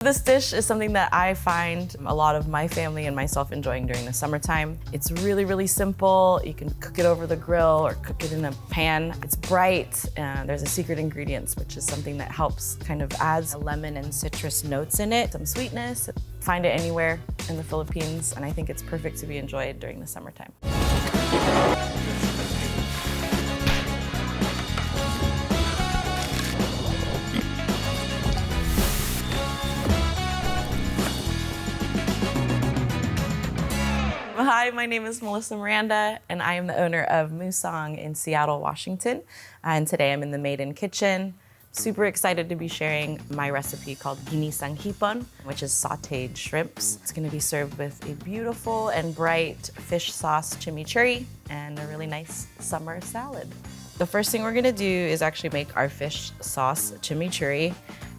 This dish is something that I find a lot of my family and myself enjoying during the summertime. It's really, really simple. You can cook it over the grill or cook it in a pan. It's bright, and there's a secret ingredients, which is something that helps kind of adds lemon and citrus notes in it, some sweetness. Find it anywhere in the Philippines, and I think it's perfect to be enjoyed during the summertime. Hi, my name is Melissa Miranda, and I am the owner of Musang in Seattle, Washington. And today I'm in the MadeIN kitchen. Super excited to be sharing my recipe called Ginisang Hipon, which is sautéed shrimps. It's gonna be served with a beautiful and bright fish sauce chimichurri and a really nice summer salad. The first thing we're gonna do is actually make our fish sauce chimichurri.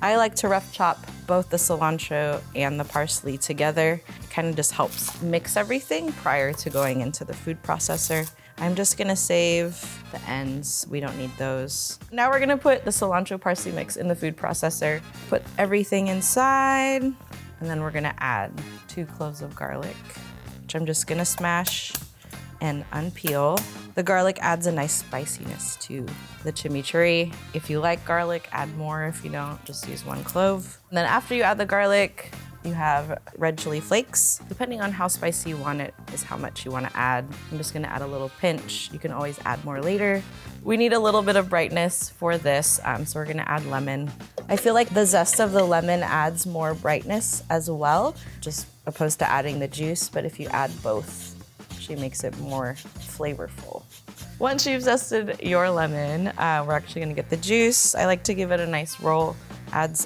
I like to rough chop both the cilantro and the parsley together. It kind of just helps mix everything prior to going into the food processor. I'm just gonna save the ends. We don't need those. Now we're gonna put the cilantro parsley mix in the food processor, put everything inside, and then we're gonna add 2 cloves of garlic, which I'm just gonna smash and unpeel. The garlic adds a nice spiciness to the chimichurri. If you like garlic, add more. If you don't, just use 1 clove. And then after you add the garlic, you have red chili flakes. Depending on how spicy you want it is how much you want to add. I'm just gonna add a little pinch. You can always add more later. We need a little bit of brightness for this, so we're gonna add lemon. I feel like the zest of the lemon adds more brightness as well, just opposed to adding the juice, but if you add both, she makes it more flavorful. Once you've zested your lemon, we're actually gonna get the juice. I like to give it a nice roll. Adds,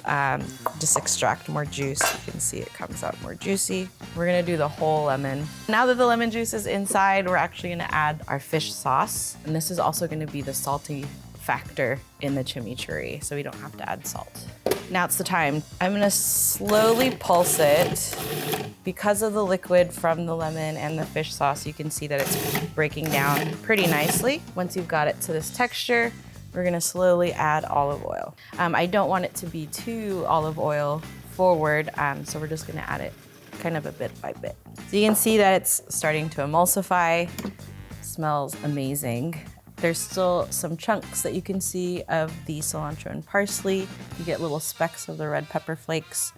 just extract more juice. You can see it comes out more juicy. We're gonna do the whole lemon. Now that the lemon juice is inside, we're actually gonna add our fish sauce. And this is also gonna be the salty factor in the chimichurri, so we don't have to add salt. Now it's the time. I'm gonna slowly pulse it. Because of the liquid from the lemon and the fish sauce, you can see that it's breaking down pretty nicely. Once you've got it to this texture, we're gonna slowly add olive oil. I don't want it to be too olive oil forward, so we're just gonna add it kind of a bit by bit. So you can see that it's starting to emulsify. Smells amazing. There's still some chunks that you can see of the cilantro and parsley. You get little specks of the red pepper flakes.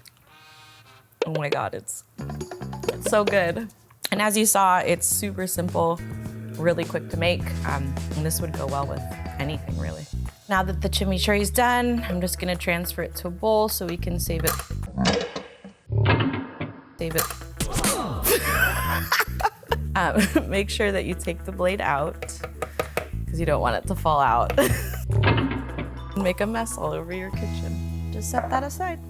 Oh my God, it's so good. And as you saw, it's super simple, really quick to make, and this would go well with anything really. Now that the chimichurri is done, I'm just gonna transfer it to a bowl so we can save it. Make sure that you take the blade out because you don't want it to fall out. Make a mess all over your kitchen. Just set that aside.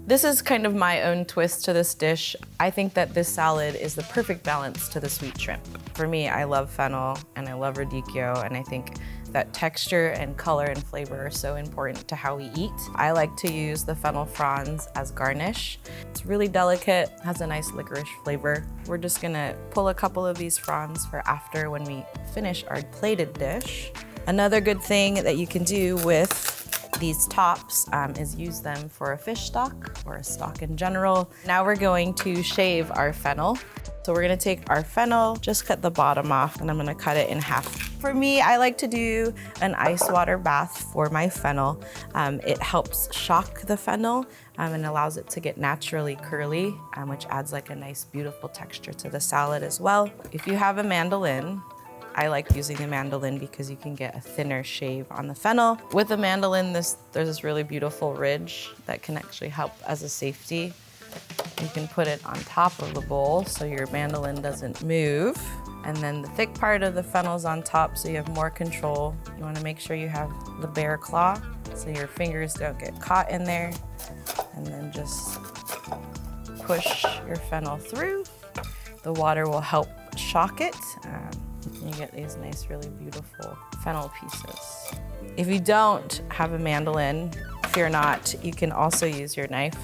This is kind of my own twist to this dish. I think that this salad is the perfect balance to the sweet shrimp. For me, I love fennel and I love radicchio, and I think that texture and color and flavor are so important to how we eat. I like to use the fennel fronds as garnish. It's really delicate, has a nice licorice flavor. We're just gonna pull a couple of these fronds for after when we finish our plated dish. Another good thing that you can do with these tops is use them for a fish stock or a stock in general. Now we're going to shave our fennel. So we're gonna take our fennel, just cut the bottom off, and I'm gonna cut it in half. For me, I like to do an ice water bath for my fennel. It helps shock the fennel and allows it to get naturally curly, which adds like a nice, beautiful texture to the salad as well. If you have a mandolin, I like using the mandolin because you can get a thinner shave on the fennel. With the mandolin, there's this really beautiful ridge that can actually help as a safety. You can put it on top of the bowl so your mandolin doesn't move. And then the thick part of the fennel's on top so you have more control. You wanna make sure you have the bare claw so your fingers don't get caught in there. And then just push your fennel through. The water will help shock it. You get these nice, really beautiful fennel pieces. If you don't have a mandolin, fear not, you can also use your knife.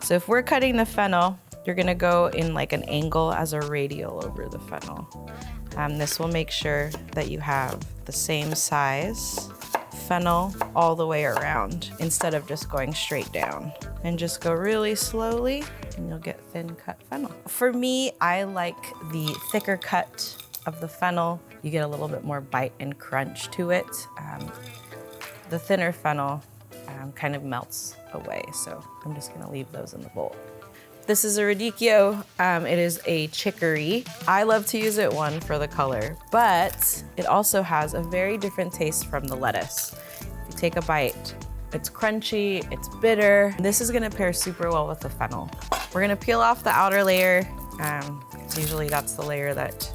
So if we're cutting the fennel, you're gonna go in like an angle as a radial over the fennel. This will make sure that you have the same size fennel all the way around instead of just going straight down. And just go really slowly and you'll get thin cut fennel. For me, I like the thicker cut of the fennel. You get a little bit more bite and crunch to it. The thinner fennel kind of melts away, so I'm just gonna leave those in the bowl. This is a radicchio. It is a chicory. I love to use it, one, for the color, but it also has a very different taste from the lettuce. If you take a bite, it's crunchy, it's bitter. This is gonna pair super well with the fennel. We're gonna peel off the outer layer. Usually that's the layer that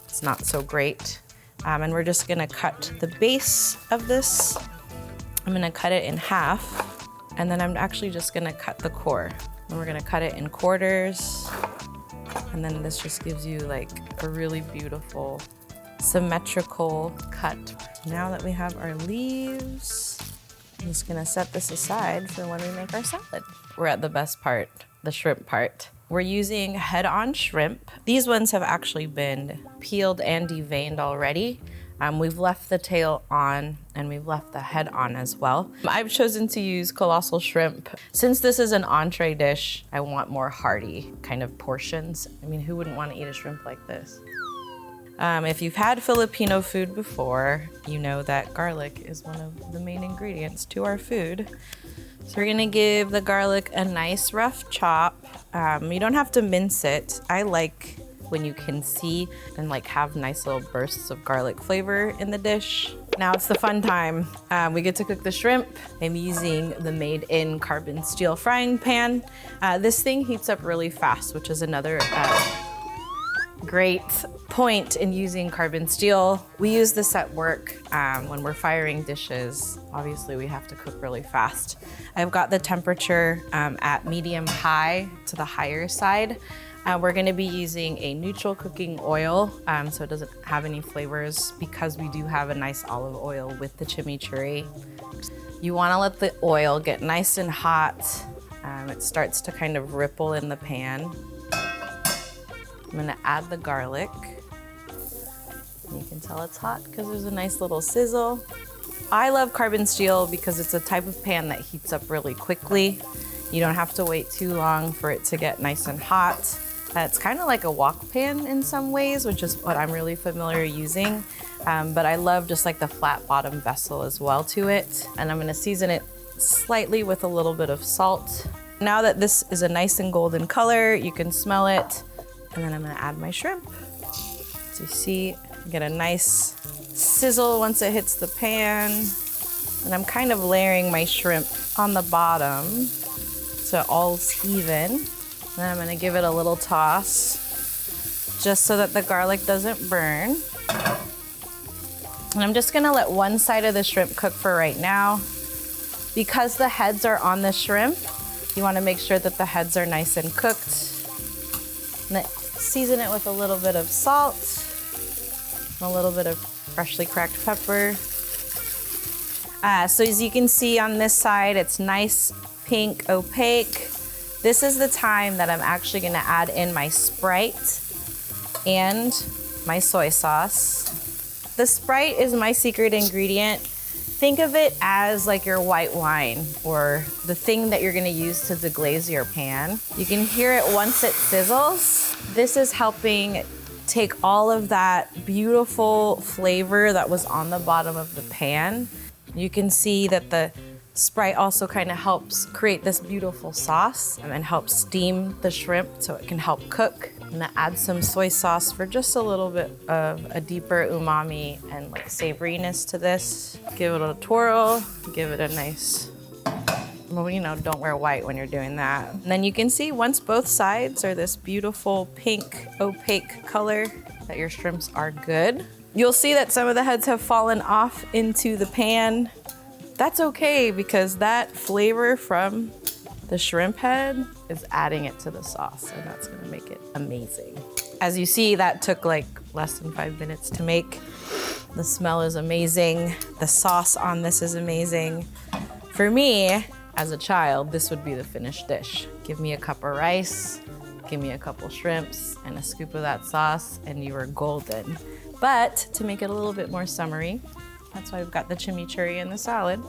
is not so great. And we're just gonna cut the base of this. I'm gonna cut it in half, and then I'm actually just gonna cut the core. And we're gonna cut it in quarters. And then this just gives you like a really beautiful, symmetrical cut. Now that we have our leaves, I'm just gonna set this aside for when we make our salad. We're at the best part, the shrimp part. We're using head-on shrimp. These ones have actually been peeled and deveined already. We've left the tail on and we've left the head on as well. I've chosen to use colossal shrimp. Since this is an entree dish, I want more hearty kind of portions. I mean, who wouldn't want to eat a shrimp like this? If you've had Filipino food before, you know that garlic is one of the main ingredients to our food. So we're gonna give the garlic a nice rough chop. You don't have to mince it. I like when you can see and like have nice little bursts of garlic flavor in the dish. Now it's the fun time. We get to cook the shrimp. I'm using the MadeIN carbon steel frying pan. This thing heats up really fast, which is another great point in using carbon steel. We use this at work when we're firing dishes. Obviously we have to cook really fast. I've got the temperature at medium high to the higher side. We're gonna be using a neutral cooking oil, so it doesn't have any flavors, because we do have a nice olive oil with the chimichurri. You wanna let the oil get nice and hot. It starts to kind of ripple in the pan. I'm gonna add the garlic. You can tell it's hot because there's a nice little sizzle. I love carbon steel because it's a type of pan that heats up really quickly. You don't have to wait too long for it to get nice and hot. It's kind of like a wok pan in some ways, which is what I'm really familiar using. But I love just like the flat bottom vessel as well to it. And I'm gonna season it slightly with a little bit of salt. Now that this is a nice and golden color, you can smell it. And then I'm gonna add my shrimp. So you see, get a nice sizzle once it hits the pan. And I'm kind of layering my shrimp on the bottom so all's even. Then I'm gonna give it a little toss just so that the garlic doesn't burn. And I'm just gonna let one side of the shrimp cook for right now. Because the heads are on the shrimp, you wanna make sure that the heads are nice and cooked. And season it with a little bit of salt, and a little bit of freshly cracked pepper. So as you can see on this side, it's nice, pink, opaque. This is the time that I'm actually gonna add in my Sprite and my soy sauce. The Sprite is my secret ingredient. Think of it as like your white wine or the thing that you're gonna use to deglaze your pan. You can hear it once it sizzles. This is helping take all of that beautiful flavor that was on the bottom of the pan. You can see that the Sprite also kind of helps create this beautiful sauce and helps steam the shrimp so it can help cook. I'm gonna add some soy sauce for just a little bit of a deeper umami and like savoriness to this. Give it a twirl, give it a nice, well, you know, don't wear white when you're doing that. And then you can see once both sides are this beautiful pink, opaque color, that your shrimps are good. You'll see that some of the heads have fallen off into the pan. That's okay because that flavor from the shrimp head is adding it to the sauce, and that's gonna make it amazing. As you see, that took like less than 5 minutes to make. The smell is amazing. The sauce on this is amazing. For me, as a child, this would be the finished dish. Give me a cup of rice, give me a couple shrimps, and a scoop of that sauce, and you are golden. But to make it a little bit more summery, That's why we've got the chimichurri in the salad.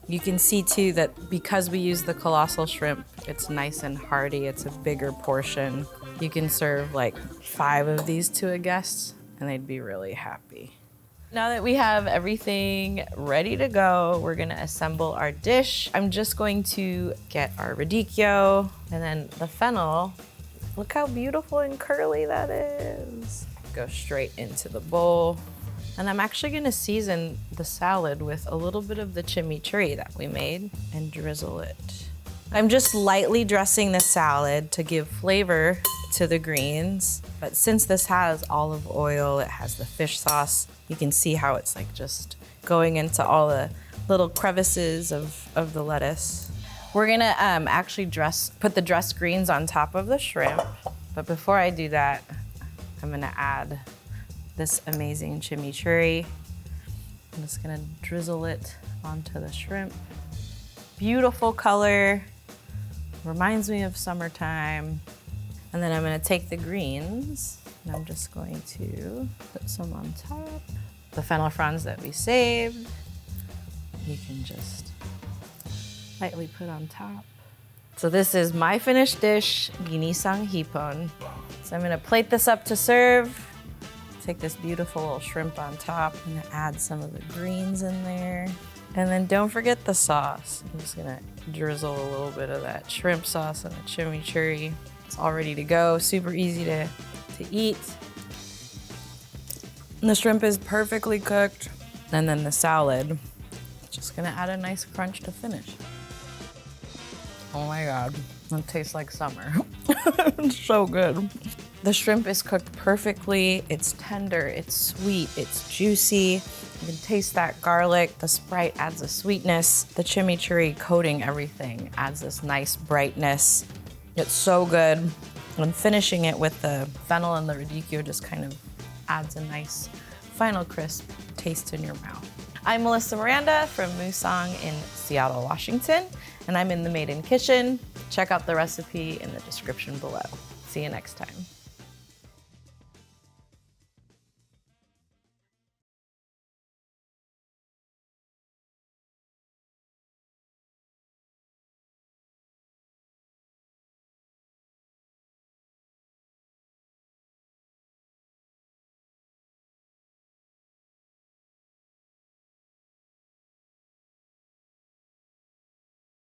You can see too that because we use the colossal shrimp, it's nice and hearty. It's a bigger portion. You can serve like 5 of these to a guest and they'd be really happy. Now that we have everything ready to go, we're gonna assemble our dish. I'm just going to get our radicchio and then the fennel. Look how beautiful and curly that is. Go straight into the bowl. And I'm actually gonna season the salad with a little bit of the chimichurri that we made and drizzle it. I'm just lightly dressing the salad to give flavor to the greens. But since this has olive oil, it has the fish sauce, you can see how it's like just going into all the little crevices of the lettuce. We're gonna actually put the dressed greens on top of the shrimp. But before I do that, I'm gonna add this amazing chimichurri. I'm just gonna drizzle it onto the shrimp. Beautiful color, reminds me of summertime. And then I'm gonna take the greens and I'm just going to put some on top. The fennel fronds that we saved, you can just lightly put on top. So this is my finished dish, Ginisang Hipon. So I'm gonna plate this up to serve. Take this beautiful little shrimp on top. I'm gonna add some of the greens in there. And then don't forget the sauce. I'm just gonna drizzle a little bit of that shrimp sauce and the chimichurri. It's all ready to go, super easy to eat. And the shrimp is perfectly cooked. And then the salad, just gonna add a nice crunch to finish. Oh my God, it tastes like summer. It's so good. The shrimp is cooked perfectly. It's tender, it's sweet, it's juicy. You can taste that garlic. The Sprite adds a sweetness. The chimichurri coating everything adds this nice brightness. It's so good. And finishing it with the fennel and the radicchio just kind of adds a nice final crisp taste in your mouth. I'm Melissa Miranda from Musang in Seattle, Washington, and I'm in the MadeIN kitchen. Check out the recipe in the description below. See you next time.